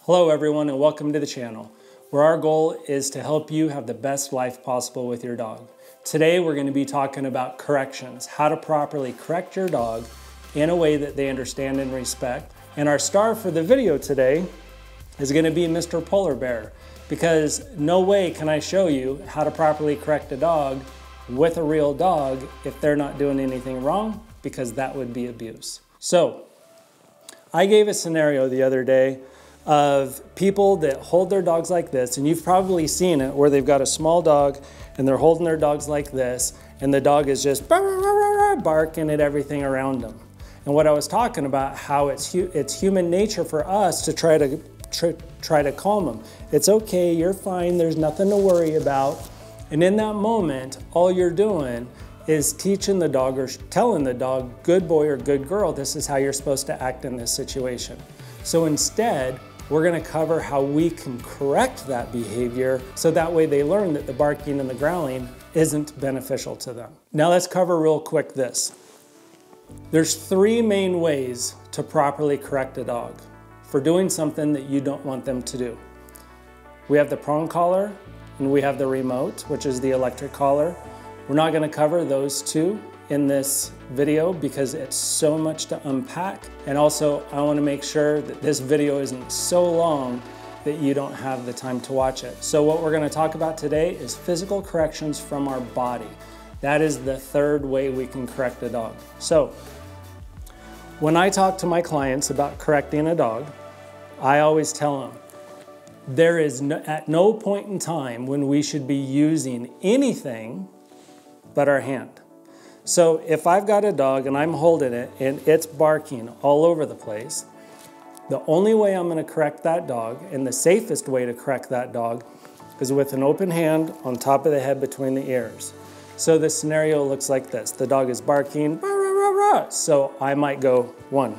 Hello everyone and welcome to the channel, where our goal is to help you have the best life possible with your dog. Today we're going to be talking about corrections, how to properly correct your dog in a way that they understand and respect. And our star for the video today is going to be Mr. Polar Bear, because no way can I show you how to properly correct a dog with a real dog if they're not doing anything wrong, because that would be abuse. So I gave a scenario the other day of people that hold their dogs like this, and you've probably seen it where they've got a small dog and they're holding their dogs like this, and the dog is just barking at everything around them. And what I was talking about, how it's human nature for us to try to calm them. It's okay, you're fine, there's nothing to worry about. And in that moment, all you're doing is teaching the dog or telling the dog, good boy or good girl, this is how you're supposed to act in this situation. So instead, we're going to cover how we can correct that behavior so that way they learn that the barking and the growling isn't beneficial to them. Now let's cover real quick this. There's three main ways to properly correct a dog for doing something that you don't want them to do. We have the prong collar and we have the remote, which is the electric collar. We're not going to cover those two in this video because it's so much to unpack, and also I want to make sure that this video isn't so long that you don't have the time to watch it. So what we're going to talk about today is physical corrections from our body. That is the third way we can correct a dog. So when I talk to my clients about correcting a dog, I always tell them there is at no point in time when we should be using anything but our hand. So if I've got a dog and I'm holding it and it's barking all over the place, the only way I'm going to correct that dog, and the safest way to correct that dog, is with an open hand on top of the head between the ears. So the scenario looks like this. The dog is barking, rah, rah, rah, rah. So I might go 1.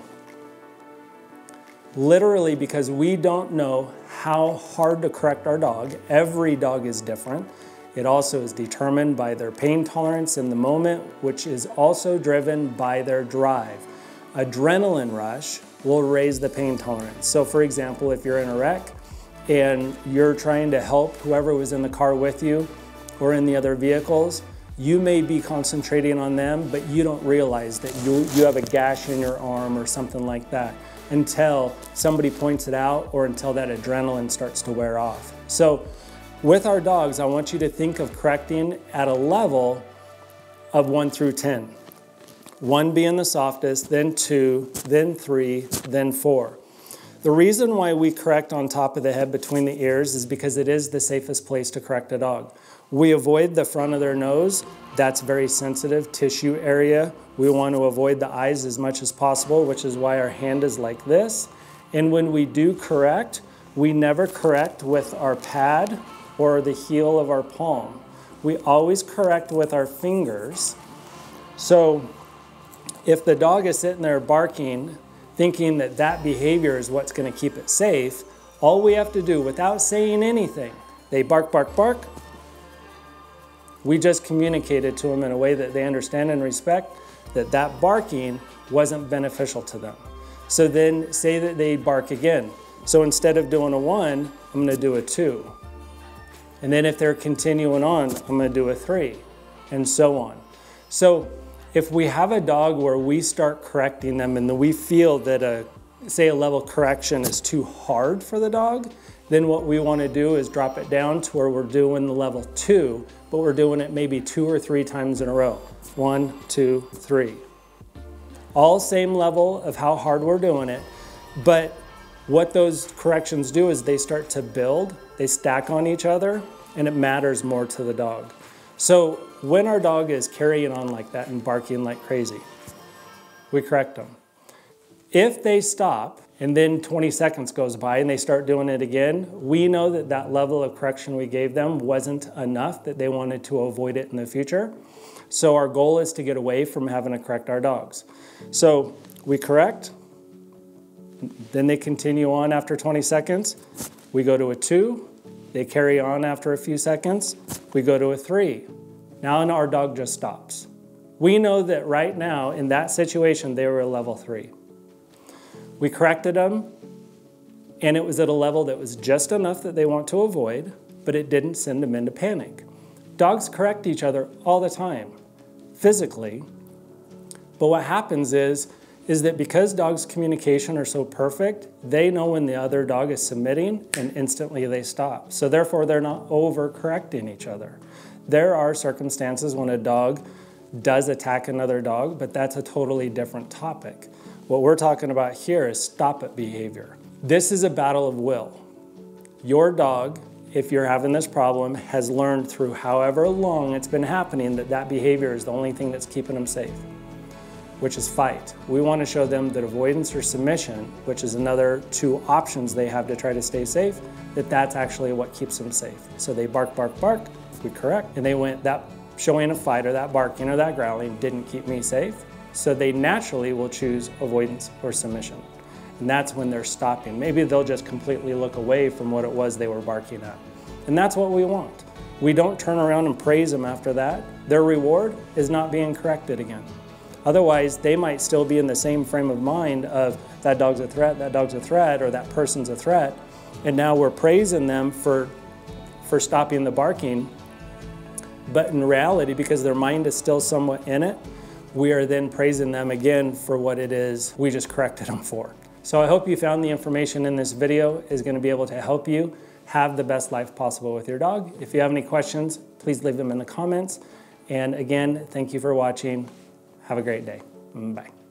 Literally, because we don't know how hard to correct our dog. Every dog is different. It also is determined by their pain tolerance in the moment, which is also driven by their drive. Adrenaline rush will raise the pain tolerance. So for example, if you're in a wreck and you're trying to help whoever was in the car with you or in the other vehicles, you may be concentrating on them, but you don't realize that you have a gash in your arm or something like that until somebody points it out or until that adrenaline starts to wear off. So with our dogs, I want you to think of correcting at a level of 1 through 10. 1 being the softest, then 2, then 3, then 4. The reason why we correct on top of the head between the ears is because it is the safest place to correct a dog. We avoid the front of their nose. That's very sensitive tissue area. We want to avoid the eyes as much as possible, which is why our hand is like this. And when we do correct, we never correct with our pad or the heel of our palm. We always correct with our fingers. So if the dog is sitting there barking, thinking that that behavior is what's going to keep it safe, all we have to do without saying anything, they bark, bark, bark, we just communicated to them in a way that they understand and respect that that barking wasn't beneficial to them. So then say that they bark again. So instead of doing a 1, I'm going to do a 2. And then if they're continuing on, I'm going to do a 3, and so on. So if we have a dog where we start correcting them and we feel that say a level correction is too hard for the dog, then what we want to do is drop it down to where we're doing the level 2, but we're doing it maybe 2 or 3 times in a row. 1, 2, 3. All same level of how hard we're doing it, but what those corrections do is they start to build, they stack on each other, and it matters more to the dog. So when our dog is carrying on like that and barking like crazy, we correct them. If they stop and then 20 seconds goes by and they start doing it again, we know that that level of correction we gave them wasn't enough, that they wanted to avoid it in the future. So our goal is to get away from having to correct our dogs. So we correct, then they continue on after 20 seconds. We go to a 2. They carry on after a few seconds. We go to a 3. Now our dog just stops. We know that right now in that situation, they were a level 3. We corrected them And it was at a level that was just enough that they want to avoid, but it didn't send them into panic. Dogs correct each other all the time, physically. But what happens is that because dogs' communication are so perfect, they know when the other dog is submitting and instantly they stop. So therefore, they're not over-correcting each other. There are circumstances when a dog does attack another dog, but that's a totally different topic. What we're talking about here is stop-it behavior. This is a battle of will. Your dog, if you're having this problem, has learned through however long it's been happening that that behavior is the only thing that's keeping them safe, which is fight. We want to show them that avoidance or submission, which is another two options they have to try to stay safe, that's actually what keeps them safe. So they bark, bark, bark, we correct, and they went, that showing a fight or that barking or that growling didn't keep me safe. So they naturally will choose avoidance or submission. And that's when they're stopping. Maybe they'll just completely look away from what it was they were barking at. And that's what we want. We don't turn around and praise them after that. Their reward is not being corrected again. Otherwise, they might still be in the same frame of mind of that dog's a threat, or that person's a threat. And now we're praising them for stopping the barking. But in reality, because their mind is still somewhat in it, we are then praising them again for what it is we just corrected them for. So I hope you found the information in this video is going to be able to help you have the best life possible with your dog. If you have any questions, please leave them in the comments. And again, thank you for watching. Have a great day. Bye.